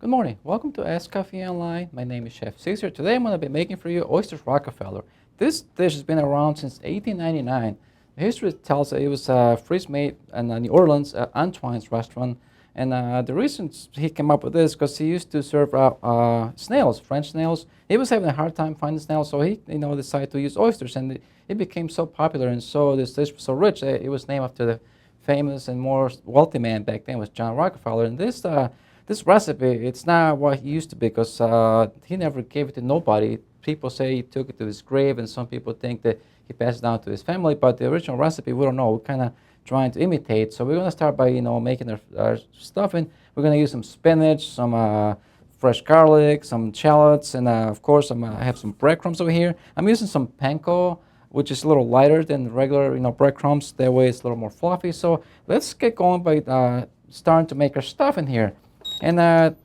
Good morning. Welcome to Ask Coffee Online. My name is Chef Caesar. Today I'm going to be making for you Oysters Rockefeller. This dish has been around since 1899. The history tells that it was first made in New Orleans at Antoine's restaurant. And the reason he came up with this because he used to serve snails, French snails. He was having a hard time finding snails, so he decided to use oysters. And it became so popular, and so this dish was so rich that it was named after the famous and more wealthy man back then was John Rockefeller. And this recipe, it's not what he used to be because he never gave it to nobody. People say he took it to his grave, and some people think that he passed it down to his family. But the original recipe, we don't know. We're kind of trying to imitate. So we're going to start by making our stuffing. We're going to use some spinach, some fresh garlic, some shallots, and of course I have some breadcrumbs over here. I'm using some Panko, which is a little lighter than regular breadcrumbs. That way it's a little more fluffy. So let's get going by starting to make our stuffing here. And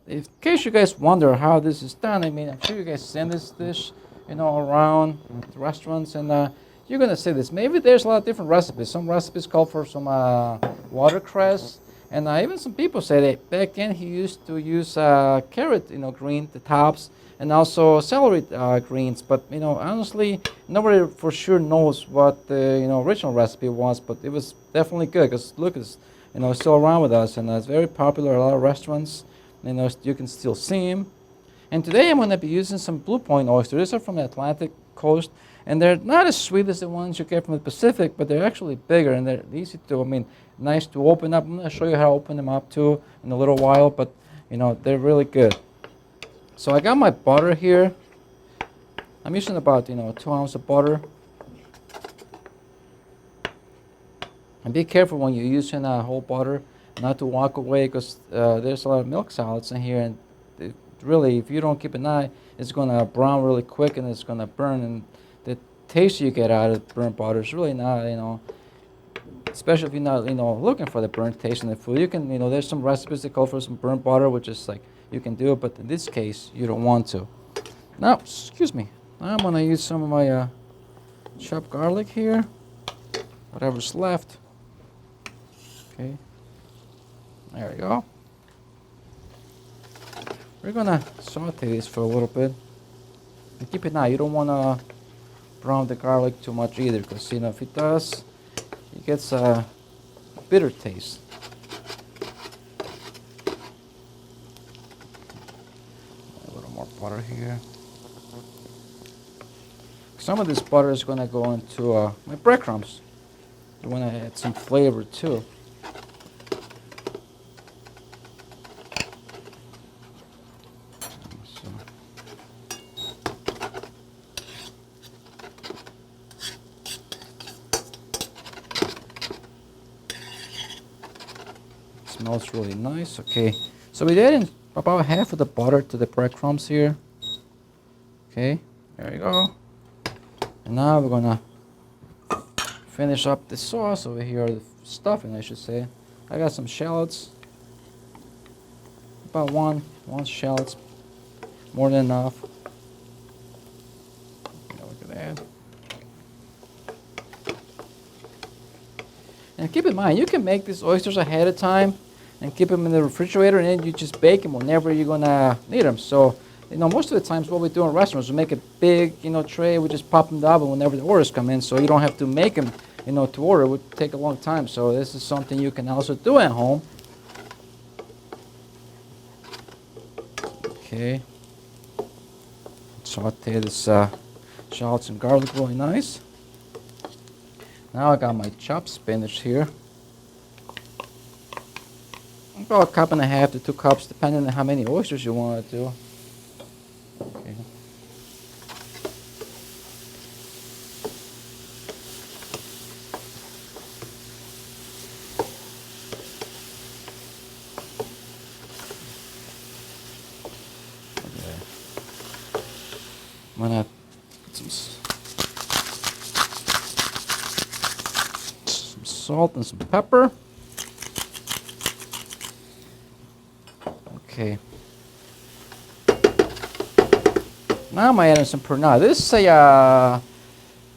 in case you guys wonder how this is done, I mean, I'm sure you guys send this dish, around to restaurants, and you're gonna see this. Maybe there's a lot of different recipes. Some recipes call for some watercress, and even some people say that back then he used to use carrot, green, the tops, and also celery greens. But honestly, nobody for sure knows what the original recipe was. But it was definitely good because look, it's still around with us, and it's very popular at a lot of restaurants. You can still see them. And today I'm going to be using some Blue Point oysters. These are from the Atlantic coast, and they're not as sweet as the ones you get from the Pacific, but they're actually bigger and they're easy to, nice to open up. I'm going to show you how to open them up too in a little while, but they're really good. So I got my butter here. I'm using about 2 ounces of butter. And be careful when you're using whole butter, not to walk away because there's a lot of milk solids in here, and really, if you don't keep an eye, it's going to brown really quick and it's going to burn. And the taste you get out of burnt butter is really not, especially if you're not, looking for the burnt taste in the food. You can, there's some recipes that call for some burnt butter, which is like you can do it, but in this case, you don't want to. Now, excuse me. Now I'm going to use some of my chopped garlic here, whatever's left. Okay, there we go. We're gonna saute this for a little bit. And keep an eye, you don't wanna brown the garlic too much either, because if it does, it gets a bitter taste. A little more butter here. Some of this butter is gonna go into my breadcrumbs. I wanna add some flavor too. Smells really nice. Okay, so we added about half of the butter to the breadcrumbs here. Okay, there you go. And now we're gonna finish up the sauce over here, the stuffing I should say. I got some shallots, about one shallot's more than enough. Look at that. And keep in mind, you can make these oysters ahead of time and keep them in the refrigerator, and then you just bake them whenever you're gonna need them. So, most of the times what we do in restaurants, we make a big, tray, we just pop them in the oven whenever the orders come in, so you don't have to make them, to order. It would take a long time. So this is something you can also do at home. Okay. Saute this shallots and garlic really nice. Now I got my chopped spinach here. About 1.5 to 2 cups, depending on how many oysters you want to do. Okay. Okay. I'm gonna put some salt and some pepper. Okay. Now I'm adding some Pernod. This is an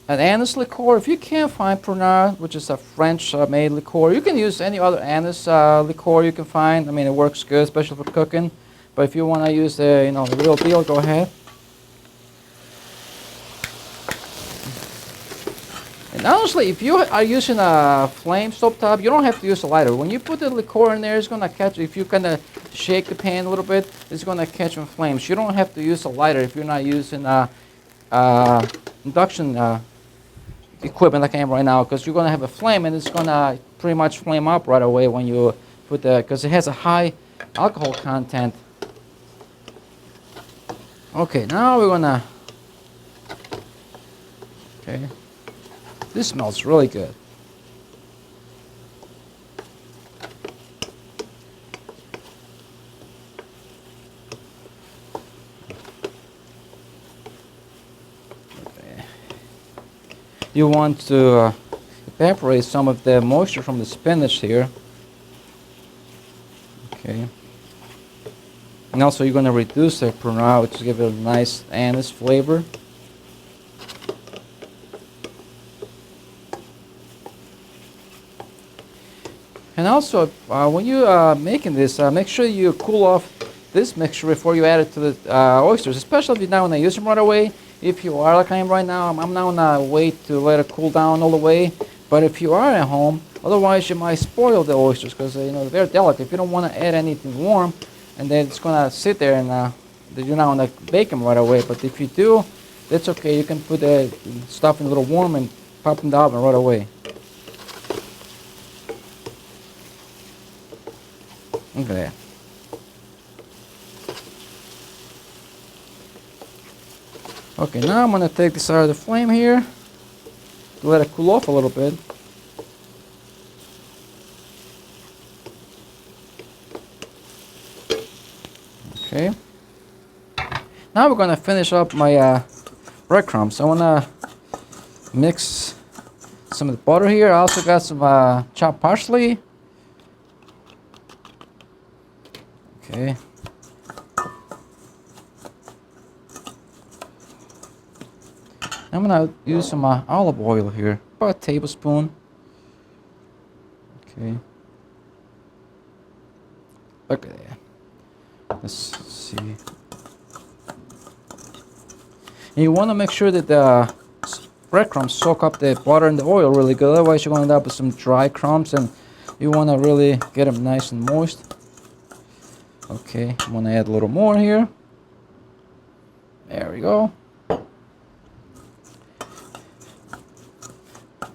anise liqueur. If you can't find Pernod, which is a French-made liqueur, you can use any other anise liqueur you can find. It works good, especially for cooking. but if you want to use the, you know, the real deal, go ahead. And honestly, if you are using a flame stovetop, you don't have to use a lighter. When you put the liqueur in there, it's going to catch, if you kind of shake the pan a little bit, it's going to catch on flames. You don't have to use a lighter if you're not using induction equipment like I am right now, because you're going to have a flame and it's going to pretty much flame up right away when you put the, because it has a high alcohol content. Okay, now we're going to, okay. This smells really good. Okay. You want to evaporate some of the moisture from the spinach here. Okay. And also you're going to reduce the Pernod to give it a nice anise flavor. And also, when you making this, make sure you cool off this mixture before you add it to the oysters, especially if you don't want to use them right away. If you are like I am right now, I'm not going to wait to let it cool down all the way. But if you are at home, otherwise you might spoil the oysters because you know, they're delicate. If you don't want to add anything warm, and then it's going to sit there and you're not going to bake them right away. But if you do, that's okay. You can put the stuff in a little warm and pop in the oven right away. Okay. Okay, now I'm going to take this out of the flame here to let it cool off a little bit. Okay. Now we're going to finish up my breadcrumbs. I want to mix some of the butter here. I also got some chopped parsley. Okay. I'm going to use some olive oil here, about a tablespoon. Okay. Look at that. Let's see. And you want to make sure that the breadcrumbs soak up the butter and the oil really good. Otherwise, you're going to end up with some dry crumbs, and you want to really get them nice and moist. Okay, I'm going to add a little more here. There we go.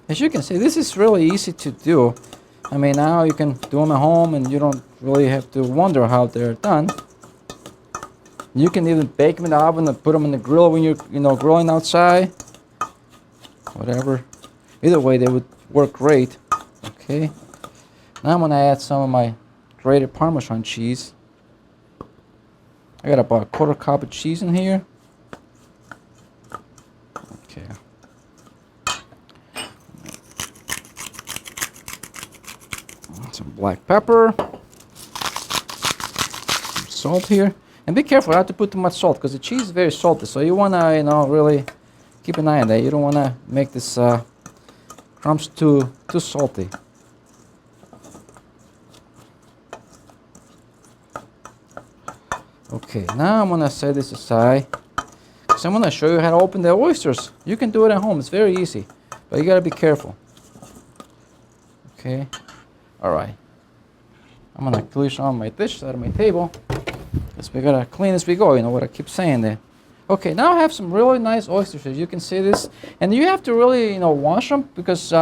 As you can see, this is really easy to do. I mean, now you can do them at home and you don't really have to wonder how they're done. You can even bake them in the oven and put them in the grill when you're, you know, grilling outside. Whatever. Either way, they would work great. Okay. Now I'm going to add some of my grated Parmesan cheese. I got about a quarter cup of cheese in here. Okay. Some black pepper. Some salt here. And be careful not to put too much salt because the cheese is very salty. So you want to, you know, really keep an eye on that. You don't want to make this crumbs too salty. Okay, now I'm going to set this aside because I'm going to show you how to open the oysters. You can do it at home. It's very easy, but you got to be careful. Okay, all right. I'm going to clear some of my dishes out of my table because we got to clean as we go, you know what I keep saying there. Okay, now I have some really nice oysters, as you can see this. And you have to really, you know, wash them because,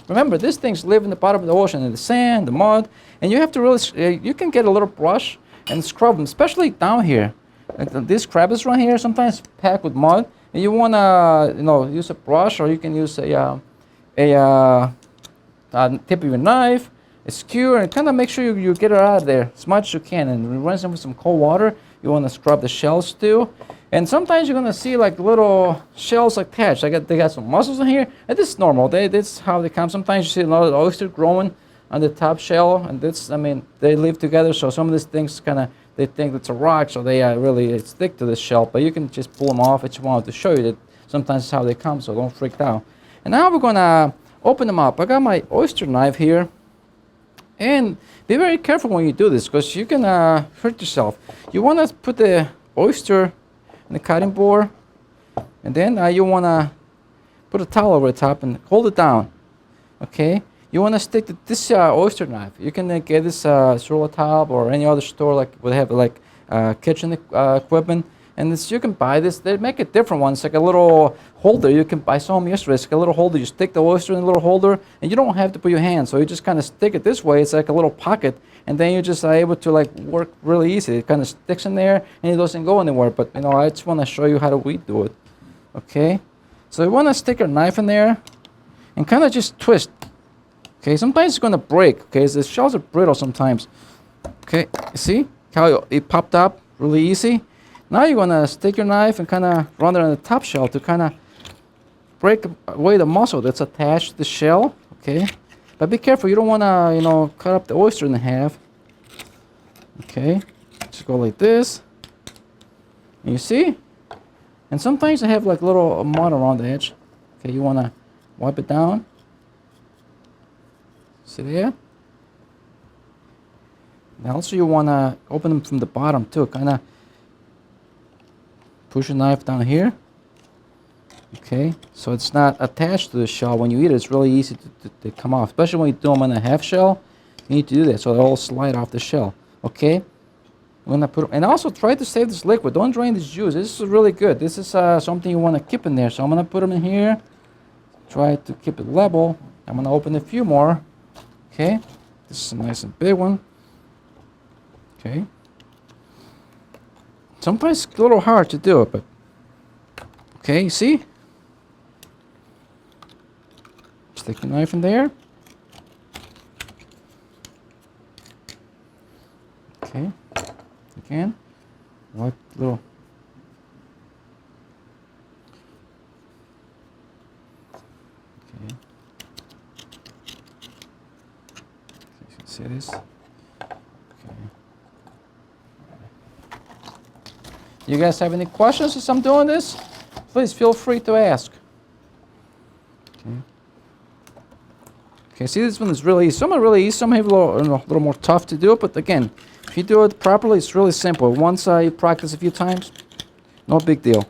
remember, these things live in the bottom of the ocean, in the sand, the mud. And you have to really, you can get a little brush and scrub them, especially down here. Like these crabs right here, sometimes packed with mud. And you want to, you know, use a brush, or you can use a tip of your knife, a skewer, and kind of make sure you get it out of there as much as you can. And rinse them with some cold water. You want to scrub the shells too. And sometimes you're going to see like little shells attached. They got some muscles in here. And this is normal. That's how they come. Sometimes you see a lot of oysters growing on the top shell, and this, I mean, they live together, so some of these things kind of, they think it's a rock, so they really stick to the shell, but you can just pull them off. I just wanted to show you that sometimes it's how they come, so don't freak out. And now we're going to open them up. I got my oyster knife here, And be very careful when you do this, because you can hurt yourself. You want to put the oyster in the cutting board, and then you want to put a towel over the top and hold it down. Okay? You want to stick this oyster knife. You can get this Sautéed or any other store like would have like kitchen equipment. And this, you can buy this. They make a different one. It's like a little holder. You can buy some yesterday. It's like a little holder. You stick the oyster in the little holder, and you don't have to put your hand. So you just kind of stick it this way. It's like a little pocket, and then you just are able to like work really easy. It kind of sticks in there, and it doesn't go anywhere. But you know, I just want to show you how we do it. Okay, so you want to stick your knife in there, and kind of just twist. Okay, sometimes it's going to break. Okay, the shells are brittle sometimes. Okay, see how it popped up really easy. Now you're going to stick your knife and kind of run it on the top shell to kind of break away the muscle that's attached to the shell. Okay, but be careful. You don't want to, you know, cut up the oyster in half. Okay, just go like this. And you see? And sometimes they have like little mud around the edge. Okay, you want to wipe it down. See there? Now also you want to open them from the bottom too. Kind of push your knife down here. Okay, so it's not attached to the shell. When you eat it, it's really easy to come off. Especially when you do them in a half shell, you need to do that so they all slide off the shell. Okay, I'm gonna put, and also try to save this liquid. Don't drain this juice. This is really good. This is something you want to keep in there. So I'm gonna put them in here. Try to keep it level. I'm gonna open a few more. Okay, this is a nice and big one. Okay. Sometimes it's a little hard to do it, but okay, see? Stick your knife in there. Okay, again, wipe a little. Okay. You can see this. You guys have any questions as I'm doing this? Please feel free to ask. Okay. Okay, see, this one is really easy. Some are really easy, some have a little more tough to do, but again, if you do it properly, it's really simple. Once you practice a few times, no big deal.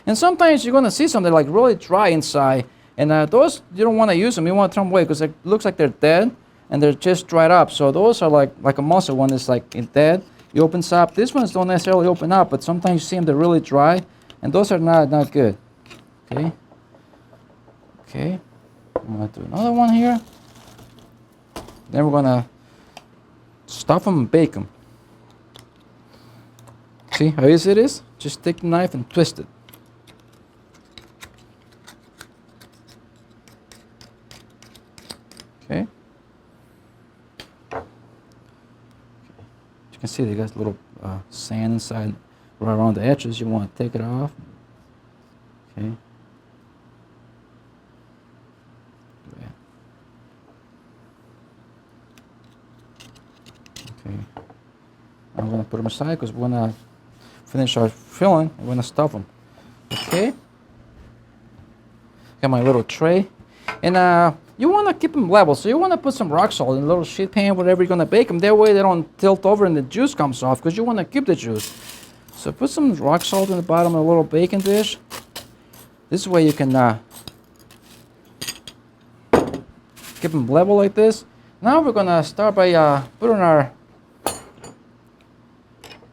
And sometimes you're going to see something like really dry inside, and those, you don't want to use them. You want to throw them away because it looks like they're dead, and they're just dried up. So those are like a mussel one is like dead. It opens up. These ones don't necessarily open up, but sometimes you see them, they're really dry, and those are not good. Okay. Okay. I'm going to do another one here. Then we're going to stuff them and bake them. See how easy it is? Just take the knife and twist it. Okay. You can see they got a little sand inside right around the edges. You want to take it off. Okay. Okay. I'm going to put them aside because we're going to finish our filling. We're going to stuff them. Okay. Got my little tray. And you want to keep them level, so you want to put some rock salt in a little sheet pan, whatever you're going to bake them. That way they don't tilt over and the juice comes off, because you want to keep the juice. So put some rock salt in the bottom of a little baking dish. This way you can keep them level like this. Now we're going to start by putting our...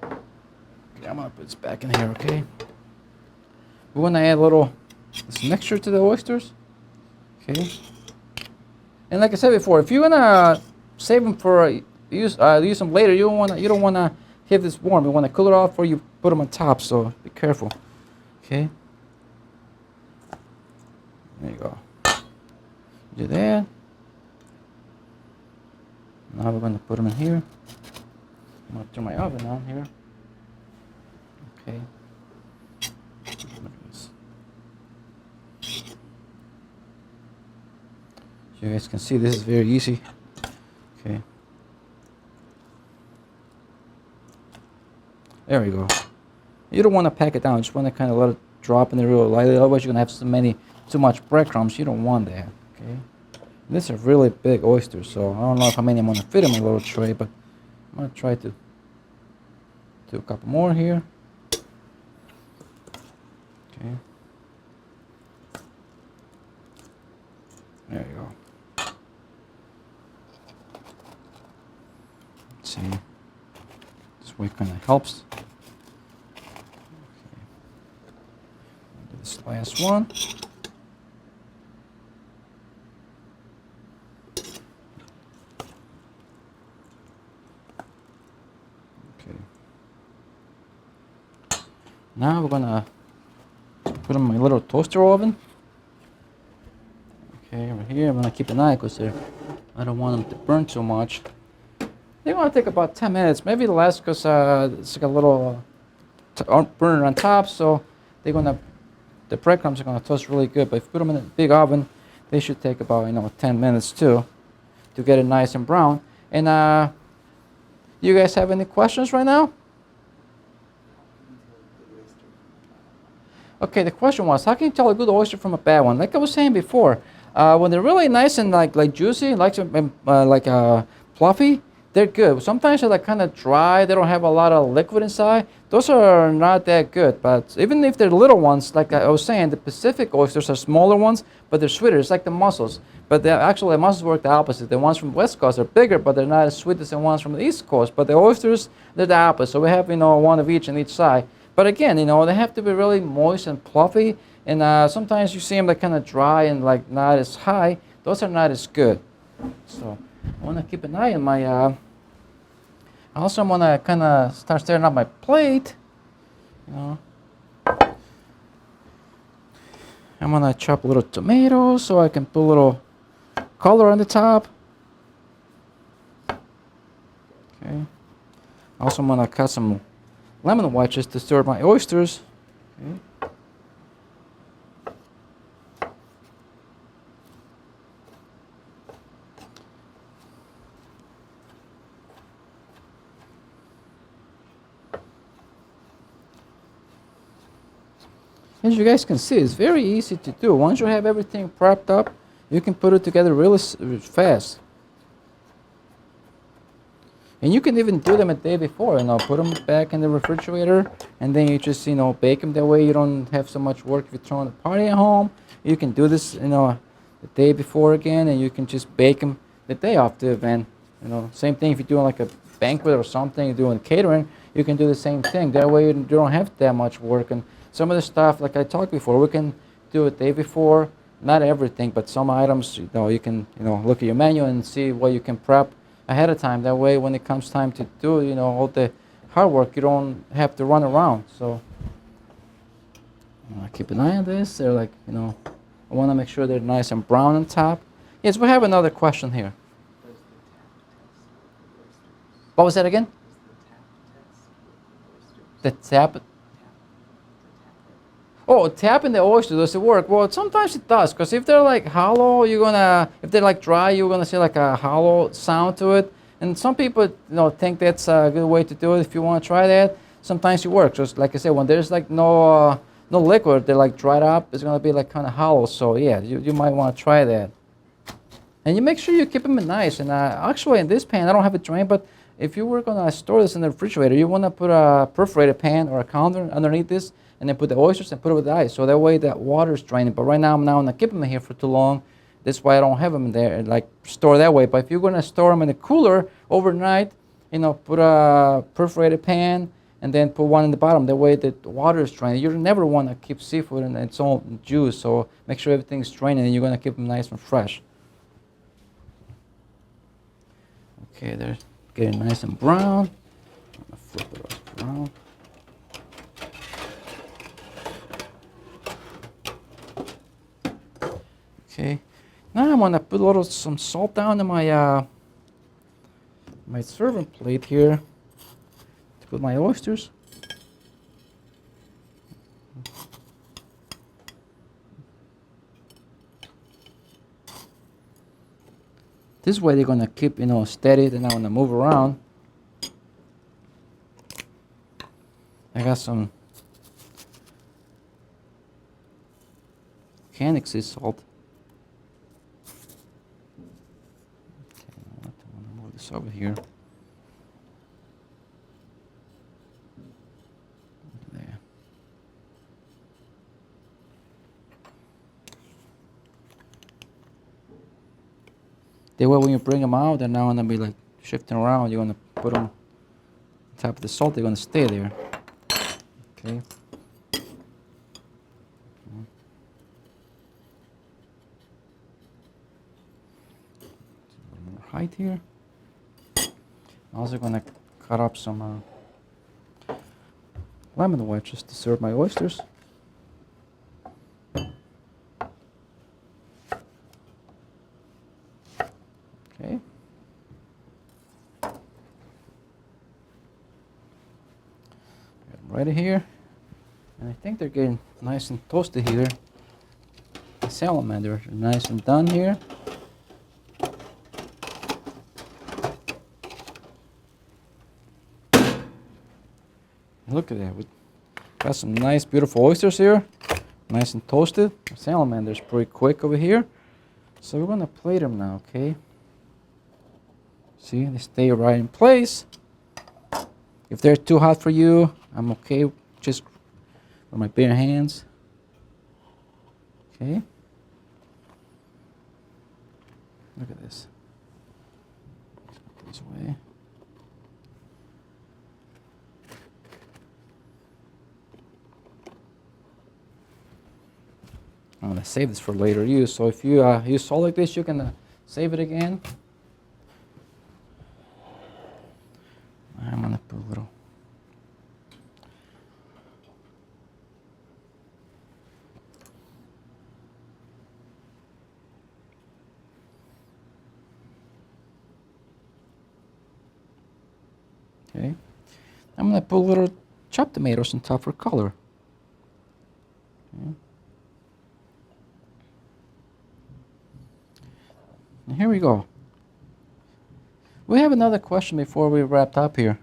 Okay, I'm going to put this back in here, okay? We're going to add a little this mixture to the oysters. Okay. And like I said before, if you're gonna save them for use them later, you don't wanna have this warm. You wanna cool it off before you put them on top. So be careful. Okay. There you go. Do that. Now we're gonna put them in here. I'm gonna turn my oven on here. Okay. You guys can see this is very easy. Okay. There we go. You don't want to pack it down. You just want to kind of let it drop in there real lightly. Otherwise, you're going to have too much breadcrumbs. You don't want that. Okay. These are really big oysters, so I don't know how many I'm gonna fit in my little tray, but I'm gonna try to do a couple more here. Okay. There you go. Let's see. This way kind of helps. Okay. Do this last one. Okay. Now we're gonna put them in my little toaster oven. Okay, over here, I'm gonna keep an eye because I don't want them to burn too much. They're gonna take about 10 minutes, maybe less, because it's like a little burner on top. So the breadcrumbs are gonna toast really good. But if you put them in a big oven, they should take about 10 minutes too, to get it nice and brown. And you guys have any questions right now? Okay, the question was, how can you tell a good oyster from a bad one? Like I was saying before, when they're really nice and like juicy, like fluffy, they're good. Sometimes they're like kind of dry. They don't have a lot of liquid inside. Those are not that good. But even if they're little ones, like I was saying, the Pacific oysters are smaller ones, but they're sweeter. It's like the mussels. But actually, the mussels work the opposite. The ones from the West Coast are bigger, but they're not as sweet as the ones from the East Coast. But the oysters, they're the opposite. So we have one of each on each side. But again, they have to be really moist and fluffy. And sometimes you see them like kind of dry and like not as high. Those are not as good. So I want to keep an eye on my. Also, I'm gonna kind of start stirring up my plate. I'm gonna chop a little tomato so I can put a little color on the top. Okay. Also, I'm gonna cut some lemon wedges to stir my oysters. Okay. As you guys can see, it's very easy to do. Once you have everything prepped up, you can put it together really fast. And you can even do them a day before, put them back in the refrigerator, and then you just, bake them that way. You don't have so much work if you're throwing a party at home. You can do this, the day before again, and you can just bake them the day of the event. Same thing if you're doing like a banquet or something, you're doing catering, you can do the same thing. That way you don't have that much work. And some of the stuff, like I talked before, we can do it day before. Not everything, but some items, you can, look at your menu and see what you can prep ahead of time. That way, when it comes time to do, all the hard work, you don't have to run around. So, keep an eye on this. They're like, I want to make sure they're nice and brown on top. Yes, we have another question here. What was that again? The tap. Oh, tapping the oyster, does it work? Well, sometimes it does, because if they're like hollow, if they're like dry, you're gonna see like a hollow sound to it. And some people, think that's a good way to do it. If you want to try that, sometimes it works. Just like I said, when there's like no liquid, they're like dried up, it's gonna be like kind of hollow. So yeah, you might want to try that. And you make sure you keep them nice. And actually, in this pan, I don't have it drained, but if you were gonna store this in the refrigerator, you wanna put a perforated pan or a counter underneath this, and then put the oysters and put it with the ice. So that way that water is draining. But right now I'm not going to keep them in here for too long. That's why I don't have them in there, like store that way. But if you're going to store them in a cooler overnight, put a perforated pan and then put one in the bottom. That way the water is draining. You never want to keep seafood in its own juice. So make sure everything's draining and you're going to keep them nice and fresh. Okay, they're getting nice and brown. I'm going to flip it around. Okay, now I'm gonna put some salt down in my my serving plate here to put my oysters. This way they're gonna keep steady. They're not gonna move around. I got some canic sea salt. this over here. There. That way when you bring them out, they're not going to be like shifting around. You're going to put them on top of the salt. They're going to stay there. Okay. More height here. I'm also going to cut up some lemon wedges to serve my oysters. Okay. Right here. And I think they're getting nice and toasted here. The salamanders are nice and done here. Look at that. We got some nice, beautiful oysters here. Nice and toasted. The salamander's pretty quick over here. So we're going to plate them now, okay? See, they stay right in place. If they're too hot for you, I'm okay just with my bare hands. Okay. Look at this. This way. I'm going to save this for later use. So if you use salt like this, you can save it again. I'm going to put a little. Okay. I'm going to put a little chopped tomatoes on top for color. Okay. And here we go. We have another question before we wrap up here.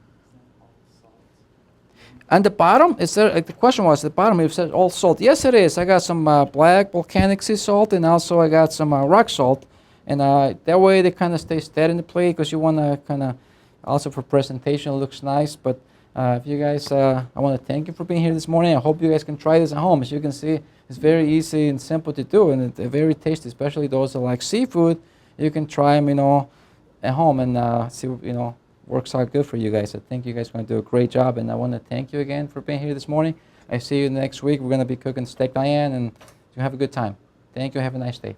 On the bottom, is there, the question was, at the bottom it said all salt. Yes, it is. I got some black volcanic sea salt, and also I got some rock salt. And that way they kind of stay steady in the plate, because you want to kind of, also for presentation, it looks nice. But if you guys, I want to thank you for being here this morning. I hope you guys can try this at home. As you can see, it's very easy and simple to do, and it's very tasty, especially those that like seafood. You can try them, at home and see, works out good for you guys. I think you guys are going to do a great job, and I want to thank you again for being here this morning. I see you next week. We're going to be cooking steak Diane, and you have a good time. Thank you. Have a nice day.